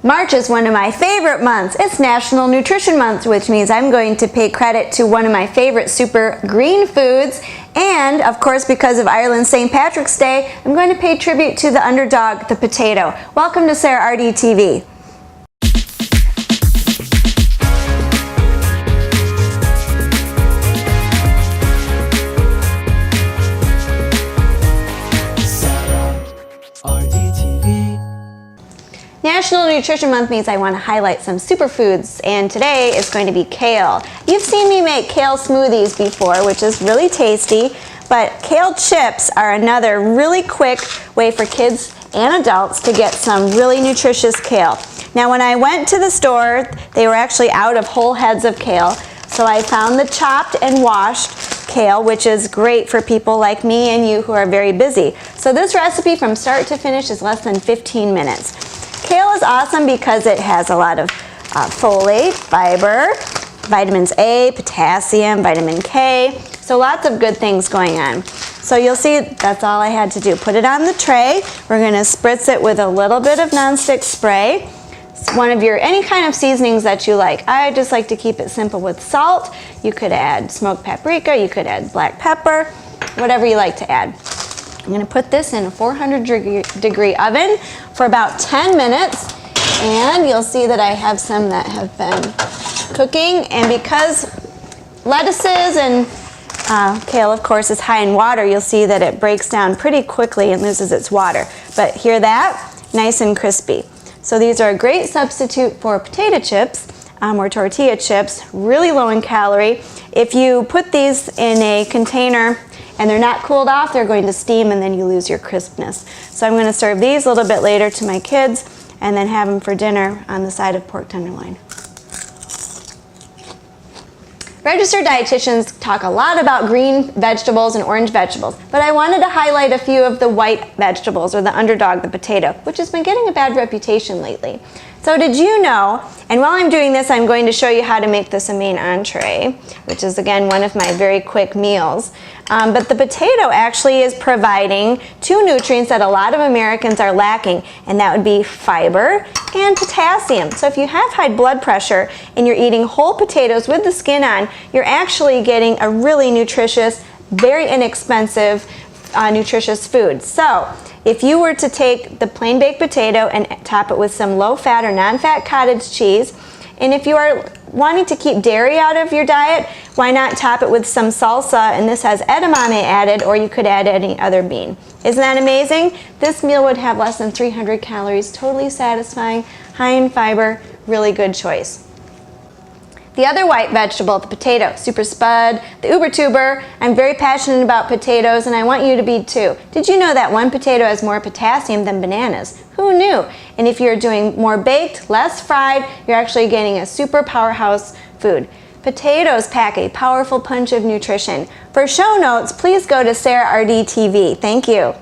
March is one of my favorite months. It's National Nutrition Month, which means I'm going to pay credit to one of my favorite super green foods. And, of course, because of Ireland's St. Patrick's Day, I'm going to pay tribute to the underdog, the potato. Welcome to Sarah RD TV. National Nutrition Month means I want to highlight some superfoods, and today is going to be kale. You've seen me make kale smoothies before, which is really tasty, but kale chips are another really quick way for kids and adults to get some really nutritious kale. Now, when I went to the store, they were actually out of whole heads of kale, so I found the chopped and washed kale, which is great for people like me and you who are very busy. So this recipe from start to finish is less than 15 minutes. Kale is awesome because it has a lot of folate, fiber, vitamins A, potassium, vitamin K, so lots of good things going on. So you'll see that's all I had to do. Put it on the tray. We're going to spritz it with a little bit of nonstick spray. One of your any kind of seasonings that you like. I just like to keep it simple with salt. You could add smoked paprika, you could add black pepper, whatever you like to add. I'm going to put this in a 400-degree oven for about 10 minutes, and you'll see that I have some that have been cooking, and because lettuces and kale, of course, is high in water, you'll see that it breaks down pretty quickly and loses its water. But hear that? Nice and crispy. So these are a great substitute for potato chips or tortilla chips, really low in calorie. If you put these in a container and they're not cooled off, they're going to steam and then you lose your crispness. So I'm going to serve these a little bit later to my kids and then have them for dinner on the side of pork tenderloin. Registered dietitians talk a lot about green vegetables and orange vegetables, but I wanted to highlight a few of the white vegetables, or the underdog, the potato, which has been getting a bad reputation lately. So did you know, and while I'm doing this, I'm going to show you how to make this a main entree, which is again one of my very quick meals. But the potato actually is providing two nutrients that a lot of Americans are lacking, and that would be fiber and potassium. So if you have high blood pressure and you're eating whole potatoes with the skin on, you're actually getting a really nutritious, very inexpensive, nutritious food. So if you were to take the plain baked potato and top it with some low-fat or non-fat cottage cheese, and if you are wanting to keep dairy out of your diet, why not top it with some salsa, and this has edamame added, or you could add any other bean. Isn't that amazing? This meal would have less than 300 calories, totally satisfying, high in fiber, really good choice. The other white vegetable, the potato, super spud, the uber tuber. I'm very passionate about potatoes, and I want you to be too. Did you know that one potato has more potassium than bananas? Who knew? And if you're doing more baked, less fried, you're actually getting a super powerhouse food. Potatoes pack a powerful punch of nutrition. For show notes, please go to Sarah RD TV. Thank you.